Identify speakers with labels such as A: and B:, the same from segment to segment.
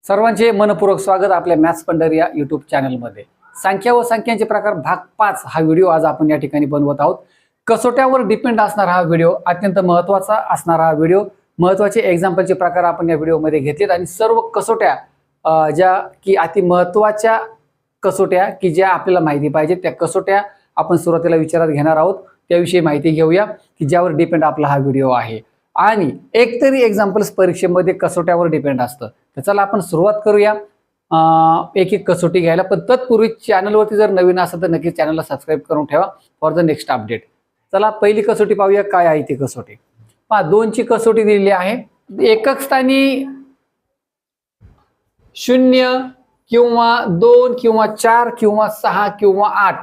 A: सर्वांचे मनपूर्वक स्वागत आपल्या मॅथ्स पंढरी या यूट्यूब चॅनलमध्ये। संख्या व संख्यांचे प्रकार भाग 5 हा व्हिडिओ आज आपण या ठिकाणी बनवत आहोत। कसोट्यावर डिपेंड असणारा हा व्हिडिओ, अत्यंत महत्त्वाचा असणारा हा व्हिडिओ, महत्त्वाचे एक्झाम्पलचे प्रकार आपण या व्हिडिओमध्ये घेतलेत आणि सर्व कसोट्या ज्या की अति महत्त्वाच्या कसोट्या की ज्या आपल्याला माहिती पाहिजे त्या कसोट्या आपण सुरुवातीला विचारात घेणार आहोत। त्याविषयी माहिती घेऊया की ज्यावर डिपेंड आपला हा व्हिडिओ आहे आणि एक तरी एक्झाम्पल्स परीक्षेमध्ये कसोट्यावर डिपेंड असतं। तर चला आपण सुरुवात करूया एक एक कसोटी घ्यायला। पण तत्पूर्वी चॅनलवरती जर नवीन असाल तर नक्की चॅनलला सबस्क्राइब करून ठेवा फॉर द नेक्स्ट अपडेट। चला पहिली कसोटी पाहूया काय आहे ती कसोटी। पहा 2 ची कसोटी दिलेली आहे। एकक स्थानी 0 किंवा 2 किंवा 4 किंवा 6 किंवा 8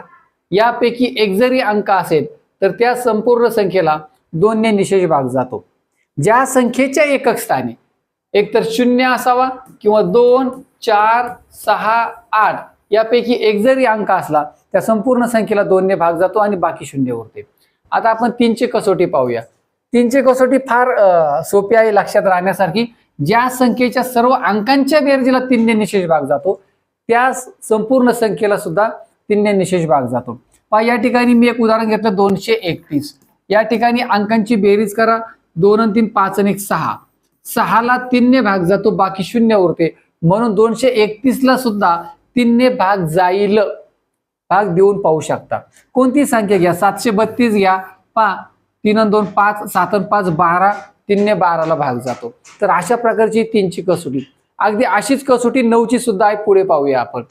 A: यापैकी एक जरी अंक असेल तर त्या संपूर्ण संख्येला 2 ने निशेष भाग जातो। ज्या संख्येच्या एकक स्थानी एकतर 0 असावा किंवा 2 4 6 8 यापैकी एक जरी अंक असला त्या संपूर्ण संख्येला 2 ने भाग जातो आणि बाकी 0 उरते। आता आपण 3 ची कसोटी पाहूया। 3 ची कसोटी फार सोपी आहे, लक्षात राहण्यासारखी। ज्या संख्येच्या सर्व अंकांच्या बेरजेला 3 ने निशेष भाग जातो त्या संपूर्ण संख्येला सुद्धा 3 ने निशेष भाग जातो। पहा या ठिकाणी मी एक उदाहरण घेतलं 231। या ठिकाणी अंकांची बेरीज करा, 2 आणि 3 5 आणि 1 6। 6 ला 3 ने भाग जातो, बाकी 0 उरते, म्हणून 231 ला सुद्धा 3 ने भाग जाईल। भाग देऊन पाहू शकता। कोणती संख्या घ्या, 732 घ्या। पहा 3 आणि 2 5, 7 आणि 5 12, 3 ने 12 ला भाग जातो। तर अशा प्रकारची 3 ची कसोटी। अगदी अशीच कसोटी 9 ची सुद्धा आहे, पुढे पाहूया आपण।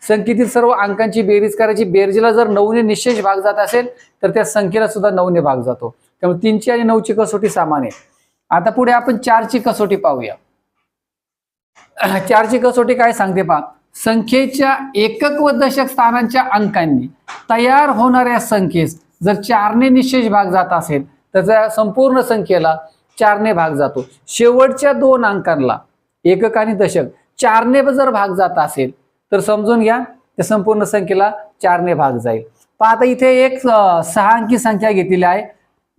A: संख्येतील सर्व अंकांची बेरीज करायची, बेरजेला जर 9 ने निशेष भाग जात असेल तर त्या संख्येला सुद्धा 9 ने भाग जातो। त्यामुळे 3 ची आणि 9 ची कसोटी समान आहे। आता पुढे आपण 4 ची कसोटी पाहूया। 4 ची कसोटी काय सांगते पहा, संख्येच्या एकक व दशक स्थानांच्या अंकांनी तयार होणाऱ्या संख्येस जर 4 ने निशेष भाग जात असेल तर त्या संपूर्ण संख्येला 4 ने भाग जातो। शेवटच्या 2 अंकांना एकक आणि दशक 4 ने जर भाग जात असेल तर समजून घ्या त्या संपूर्ण संख्येला 4 ने भाग जाईल। पहा आता इथे एक 6 अंकी संख्या घेतलेली आहे,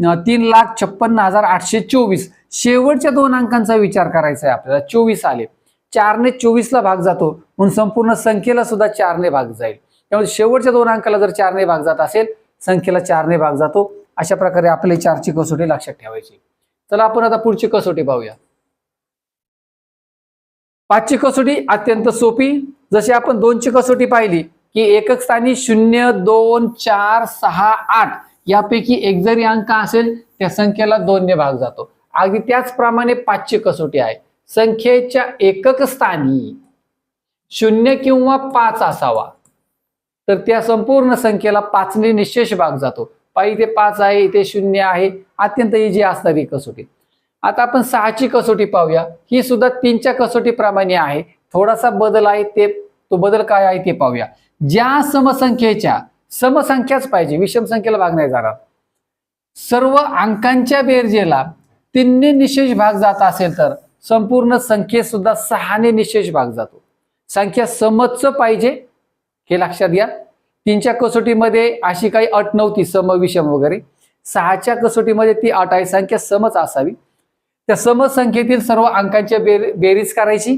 A: 3,56,824। शेवटच्या 2 अंकांचा विचार करायचा आहे आपल्याला, 24 आले, 4 ने 24 ला भाग जातो म्हणून संपूर्ण संख्येला सुद्धा 4 ने भाग जाईल। त्यामुळे शेवटच्या 2 अंकाला जर 4 ने भाग जात असेल संख्येला 4 ने भाग जातो। अशा प्रकारे आपली 4 ची कसोटी लक्षात ठेवायची। चला आपण आता पुढची कसोटी पाहूया। 5 ची कसोटी अत्यंत सोपी। जशी आपण 2 ची कसोटी पाहिली की एकक स्थानी 0 2 4 6 8 यापैकी एक जरी अंक असेल त्या संख्येला 2 ने भाग जातो। अगदी त्याचप्रमाणे 5 ची कसोटी आहे। संख्येच्या एकक स्थानी 0 किंवा 5 असावा तर त्या संपूर्ण संख्येला 5 ने निशेष भाग जातो। पाहिजे इथे 5 आहे, इथे 0 आहे, अत्यंत इजी असणारी कसोटी। आता आपण 6 ची कसोटी पाहूया। ही सुद्धा 3 च्या कसोटी प्रमाणे आहे, थोडासा बदल आहे, तो बदल काय आहे ते पाहूया। ज्या समसंख्येच्या, समसंख्याच पाहिजे, विषम संख्येला भाग नाही जाणार, सर्व अंकांच्या बेरजेला 3 ने निशेष भाग जात असेल तर संपूर्ण संख्येत सुद्धा 6 ने निशेष भाग जातो। संख्या समच पाहिजे हे लक्षात घ्या। 3 च्या कसोटीमध्ये अशी काही अट नव्हती सम विषम वगैरे, 6 च्या कसोटीमध्ये ती अट आहे, संख्या समच असावी। त्या समसंख्येतील सर्व अंकांच्या बेरीज करायची,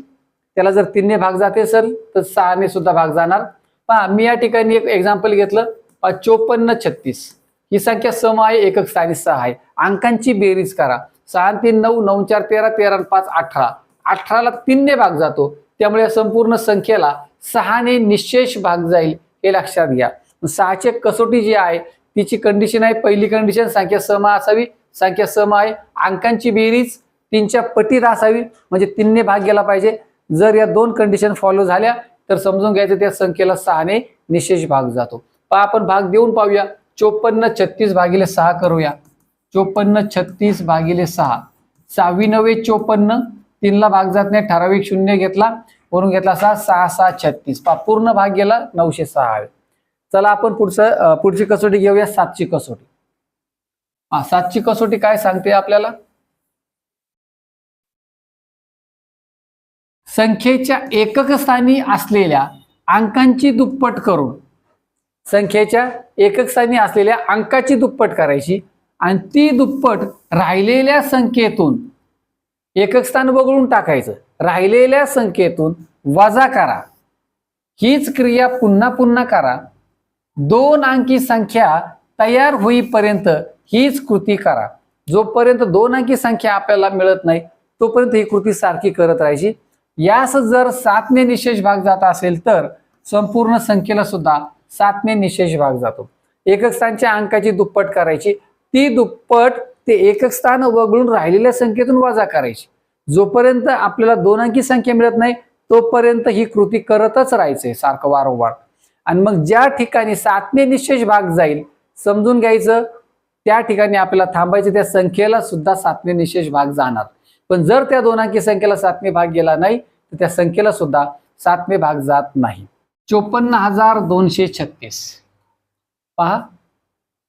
A: त्याला जर 3 ने भाग जाते असेल तर 6 ने सुद्धा भाग जाणार। पहा मी या ठिकाणी एक एक्झाम्पल घेतलं, 54 36 ही संख्या सम आहे, एकक स्थानी 6 आहे। अंकांची बेरीज करा, 6 3 9, 9 4 13, 13 5 18, 18 ला 3 ने भाग जातो, त्यामुळे संपूर्ण संख्येला 6 ने निशेष भाग जाईल हे लक्षात घ्या। 6 ची कसोटी जी आहे तिची कंडिशन आहे, पहिली कंडिशन संख्या सम असावी, संख्या सम आहे, अंकांची बेरीज 3 च्या पटीत असावी म्हणजे 3 ने भाग गेला पाहिजे। जर या 2 कंडिशन फॉलो झाल्या तर समजून घ्यायचं त्या संख्येला 6 ने निशेष भाग जातो। पहा आपण भाग देऊन पाहूया। 54 36 भागिले 6 करूया। 54 36 भागिले 6, 6 9 54, 3 ला भाग जात नाही, ठराविक 0 घेतला, वरून घेतला 6, 6 6 36, पहा पूर्ण भाग गेला 906। चला आपण पुढची कसोटी घेऊया, 7 ची कसोटी। 7 ची कसोटी काय सांगते आपल्याला, संख्येच्या एकक स्थानी असलेल्या अंकांची दुप्पट करून, संख्येच्या एकक स्थानी असलेल्या अंकाची दुप्पट करायची आणि ती दुप्पट राहिलेल्या संख्येतून एकक स्थान वगळून टाकायचं, राहिलेल्या संख्येतून वजा करा. हीच क्रिया पुन्हा पुन्हा करा. 2 अंकी संख्या तयार होईपर्यंत हीच कृती करा. जोपर्यंत 2 अंकी संख्या आपल्याला मिळत नाही तोपर्यंत ही कृती सारखी करत राहायची. यास जर 7 ने निशेष भाग जात असेल तर संपूर्ण संख्येला सुद्धा 7 ने निशेष भाग जातो. एकक स्थानच्या अंकाची दुप्पट करायची, ती दुप्पट ते एकक स्थान वगळून राहिलेल्या संख्येतून वजा करायची. जोपर्यंत आपल्याला 2 अंकी संख्या मिळत नाही तोपर्यंत ही कृती करतच राहायचंय सारखं वारंवार. आणि मग ज्या ठिकाणी 7 ने निशेष भाग जाईल समजून घ्यायचं, त्या ठिकाणी आपल्याला थांबायचं, त्या संख्येला सुद्धा 7 ने निशेष भाग जाणार. पण जर त्या 2 अंकी संख्येला 7 ने भाग गेला नाही तर त्या संख्येला सुद्धा 7 ने भाग जात नाही. 54,236 पहा,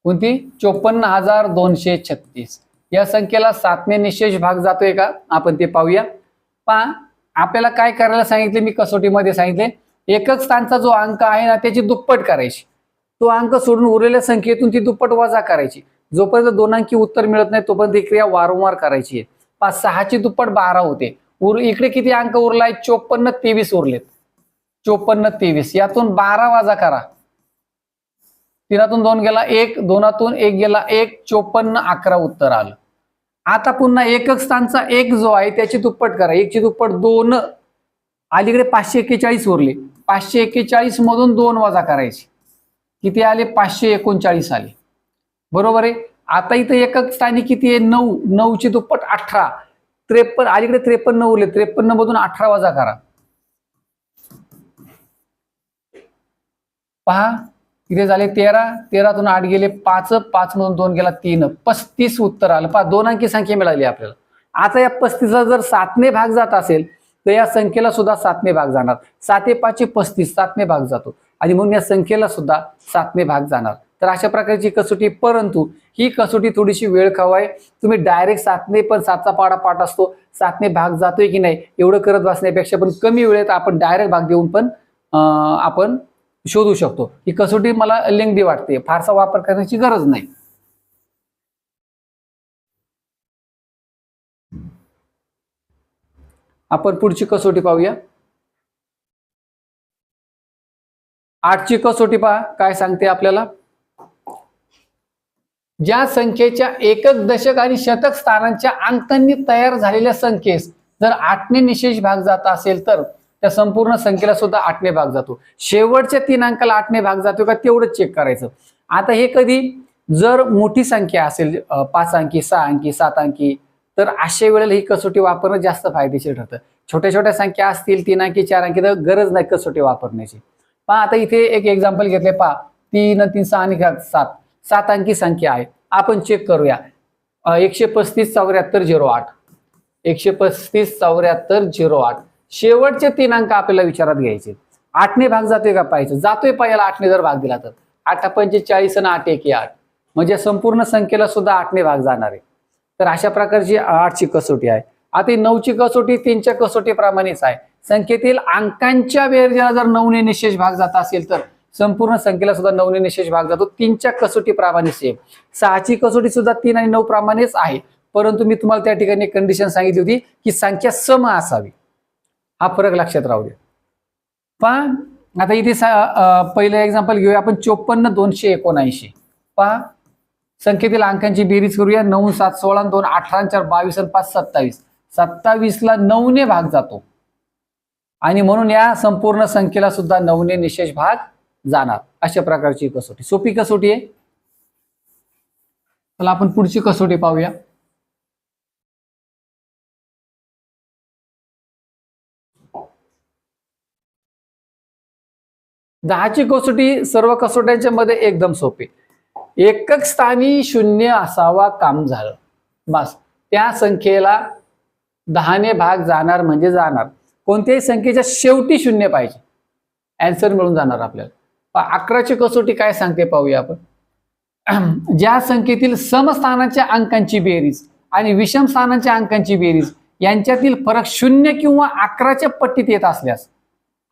A: कोणती? 54,236 या संख्येला 7 ने निशेष भाग जातोय का आपण ते पाहूया. पहा, आपल्याला काय करायला सांगितले, मी कसोटीमध्ये सांगितले, एकक स्थानचा जो अंक आहे ना त्याची दुप्पट करायची. तो अंक सोडून उरलेल्या संख्येतून ती दुप्पट वजा करायची. जोपर्यंत 2 अंकी उत्तर मिळत नाही तोपर्यंत ही क्रिया वारंवार करायची आहे. 6 ची दुप्पट 12 होते. इकडे किती अंक उरलाय? 54, 23 उरलेत. 54, 23 यातून 12 वजा करा. 3तून 2 गेला 1, 2तून 1 गेला 1, 54, 11 उत्तर आलं. आता पुन्हा एकक स्थानचा 1 जो आहे त्याची दुप्पट करा. 1 ची दुप्पट 2, अलीकडे 541 उरले. 541 मधून 2 वजा करायचे. किती आले? 539 आले. बरोबर आहे. आता इथे एकक स्थानी किती आहे? 9. 9 ची दुप्पट 18, 53, अलीकडे 53 उरले. 53 मधून 18 वजा करा. पहा किती झाले? 13. 13तून 8 गेले 5, 5 मधून 2 गेला 3, 35 उत्तर आलं. पहा, 2 अंकी संख्या मिळाली आपल्याला. आता या 35ला जर 7 ने भाग जात असेल तर या संख्येला सुद्धा 7 ने भाग जाणार. 7 × 5 = 35, 7 ने भाग जातो आणि म्हणून या संख्येला सुद्धा 7 ने भाग जाणार. तर अशा प्रकारची कसोटी, परंतु ही कसोटी थोडीशी वेळ खाऊ आहे. तुम्ही डायरेक्ट 7 ने, पण 7चा पाढा पाठ असतो, 7 ने भाग जातोय की नाही एवढं करत बसण्यापेक्षा पण कमी वेळेत आपण डायरेक्ट भाग देऊन पण आपण शोधू शकतो. ही कसोटी मला लेंगदी वाटते, फारसा वापर करण्याची गरज नाही. आपण पुढची कसोटी पाहूया. 8ची कसोटी पहा काय सांगते आपल्याला. ज्या संख्येच्या एकक, दशक आणि शतक स्थानांच्या अंकांनी तयार झालेल्या संख्येस जर 8 ने निशेष भाग जात असेल तर त्या संपूर्ण संख्येला सुद्धा 8 ने भाग जातो. शेवटच्या 3 अंकाला 8 ने भाग जातो का तेवढंच चेक करायचं. आता हे कधी जर मोठी संख्या असेल 5 अंकी, 6 अंकी, 7 अंकी तर अशा वेळेला ही कसोटी वापरणं जास्त फायदेशीर ठरतं. छोट्या छोट्या संख्या असतील 3 अंकी, 4 अंकी तर गरज नाही कसोटी वापरण्याची. पहा, आता इथे एक एक्झाम्पल घेतले. पहा, 3, 3, 6 आणि 7, 7 अंकी संख्या आहे. आपण चेक करूया. 135, 74, 08, 135, 74, 08 शेवटचे 3 अंक आपल्याला विचारात घ्यायचे. 8 ने भाग जातोय का पाहायचं. जातोय पाहायला. 8 ने जर भाग दिला तर 8 × 5 = 40 आणि 8 × 1 = 8, म्हणजे संपूर्ण संख्येला सुद्धा 8 ने भाग जाणार आहे. तर अशा प्रकारची 8ची कसोटी आहे. आता 9ची कसोटी 3च्या कसोटीप्रमाणेच आहे. संख्येतील अंकांच्या बेरजेला जर 9 ने निशेष भाग जात असेल तर संपूर्ण संख्येला सुद्धा 9 ने निशेष भाग जातो. 3च्या कसोटीप्रमाणेच आहे. 6ची कसोटी सुद्धा 3 आणि 9 प्रमाणेच आहे. परंतु मी तुम्हाला त्या ठिकाणी कंडिशन सांगितली होती की संख्या सम असावी. हा फरक लक्षात राहू द्या. पहा, आता इथे पहिलं एक्झाम्पल घेऊया आपण. 54,279. पहा, संख्येतील अंकांची बेरीज करूया. 9, 7, 16, 2, 18, 4, 22 आणि 5, 27. 27ला 9 ने भाग जातो आणि म्हणून या संपूर्ण संख्येला सुद्धा 9 ने निशेष भाग जाणार. अशा प्रकारची कसोटी, सोपी कसोटी आहे. चला आपण पुढची कसोटी पाहूया. दहाची कसोटी सर्व कसोट्यांच्या मध्ये एकदम सोपी. एकक स्थानी 0 असावा काम झालं. बस त्या संख्येला 10 ने भाग जाणार म्हणजे जाणार. कोणत्याही संख्येच्या शेवटी 0 पाहिजे, आन्सर मिळून जाणार आपल्याला. 11ची कसोटी काय सांगते पाहूया आपण. ज्या संख्येतील समस्थानाच्या अंकांची बेरीज आणि विषम स्थानांच्या अंकांची बेरीज यांच्यातील फरक 0 किंवा 11च्या पट्टीत येत असल्यास,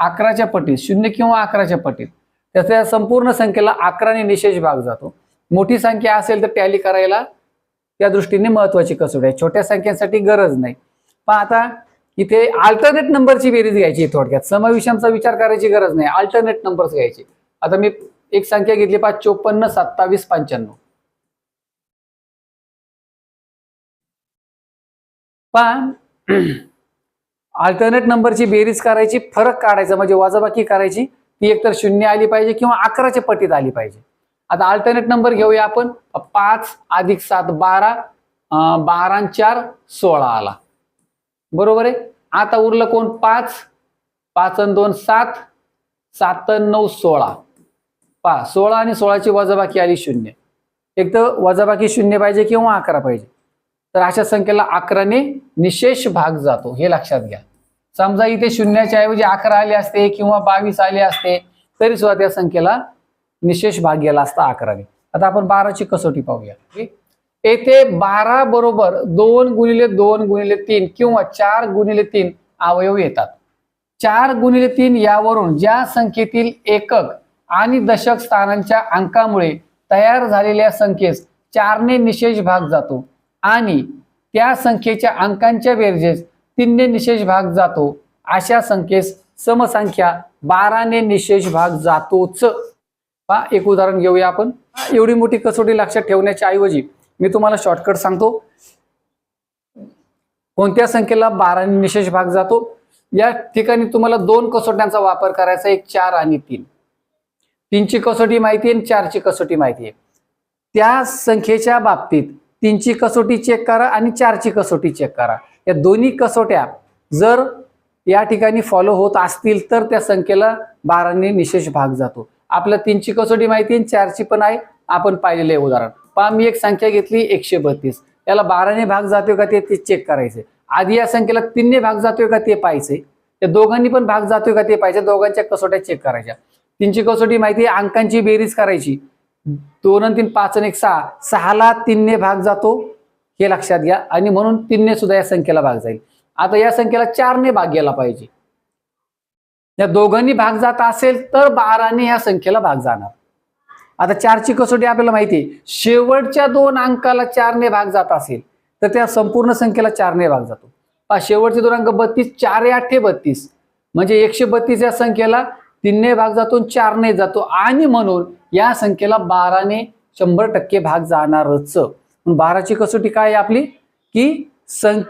A: 11च्या पट्टीत 0 किंवा 11च्या पट्टीत, त्याच्या संपूर्ण संख्येला 11 ने निशेष भाग जातो. मोठी संख्या असेल तर टॅली करायला त्या दृष्टीने महत्वाची कसोटी आहे. छोट्या संख्यांसाठी गरज नाही. पण आता इथे अल्टरनेट नंबरची बेरीज घ्यायची थोडक्यात, समविषमचा विचार करायची गरज नाही, अल्टरनेट नंबर्स घ्यायचे. आता मी एक संख्या घेतली 54, 27, 95. पण अल्टरनेट नंबरची बेरीज करायची, फरक काढायचा म्हणजे वजाबाकी करायची, ती एकतर 0 आली पाहिजे किंवा 11च्या पटीत आली पाहिजे. आता अल्टरनेट नंबर घेऊया आपण. 5 + 7 12, 12 आणि 4 16 आला, बरोबर आहे. आता उरलं कोण? 5, 5 आणि 2 7, 7 आणि 9 16. पहा 16 आणि 16ची वजाबाकी आली 0. एक तर वजाबाकी 0 पाहिजे किंवा 11 पाहिजे. तर अशा संख्येला 11ने निशेष भाग जातो, हे लक्षात घ्या. समजा इथे 0च्या ऐवजी 11 आले असते किंवा 22 आले असते तरी सुद्धा त्या संख्येला निशेष भाग गेला असता 11ने. आता आपण 12ची कसोटी पाहूया. येथे 12 बरोबर 2 × 2 × 3 किंवा 4 × 3 अवयव येतात. 4 × 3 यावरून ज्या संख्येतील एकक आणि दशक स्थानांच्या अंकामुळे तयार झालेल्या संख्येस 4ने निशेष भाग जातो आणि त्या संख्येच्या अंकांच्या बेरजेस 3ने निशेष भाग जातो. अशा संख्येस समसंख्या 12ने निशेष भाग जातोच. पहा एक उदाहरण घेऊया आपण. एवढी मोठी कसोटी लक्षात ठेवण्याच्या ऐवजी मी तुम्हाला शॉर्टकट सांगतो. कोणत्या संख्येला 12ने निशेष भाग जातो? या ठिकाणी तुम्हाला 2 कसोट्यांचा वापर करायचा, एक 4 आणि 3. 3ची कसोटी माहिती आहे आणि 4ची कसोटी माहिती आहे. त्या संख्येच्या बाबतीत 3ची कसोटी चेक करा आणि 4ची कसोटी चेक करा. या दोन्ही कसोट्या जर या ठिकाणी फॉलो होत असतील तर त्या संख्येला 12ने निशेष भाग जातो. आपल्या 3ची कसोटी माहिती आहे, 4ची पण आहे, आपण पाहिलेलं आहे उदाहरण. पहा मी एक संख्या घेतली 132, याला 12ने भाग जातोय का ते चेक करायचे. आधी या संख्येला 3ने भाग जातोय का ते पाहायचे, त्या दोघांनी पण भाग जातोय का ते पाहायचे. दोघांच्या कसोट्या चेक करायच्या. 3ची कसोटी माहिती आहे, अंकांची बेरीज करायची. 2 आणि 3 5 आणि 1 6, 6ला 3ने भाग जातो हे लक्षात घ्या आणि म्हणून 3ने सुद्धा या संख्येला भाग जाईल. आता या संख्येला 4ने भाग गेला पाहिजे. या दोघांनी भाग जात असेल तर 12ने या संख्येला भाग जाणार. आता 4ची कसोटी आपल्याला माहिती आहे, शेवटच्या 2 अंकाला 4ने भाग जात असेल तर त्या संपूर्ण संख्येला 4ने भाग जातो. शेवटचे 2 अंक 32, 4 × 8 = 32, म्हणजे 132 या संख्येला 3ने भाग जातो, 4ने जातो आणि म्हणून या संख्येला 12ने 100% भाग जाणारच. 12ची कसोटी काय आहे आपली, की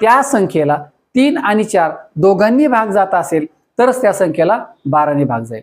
A: त्या संख्येला 3 आणि 4 दोघांनी भाग जात असेल तरच त्या संख्येला 12ने भाग जाईल.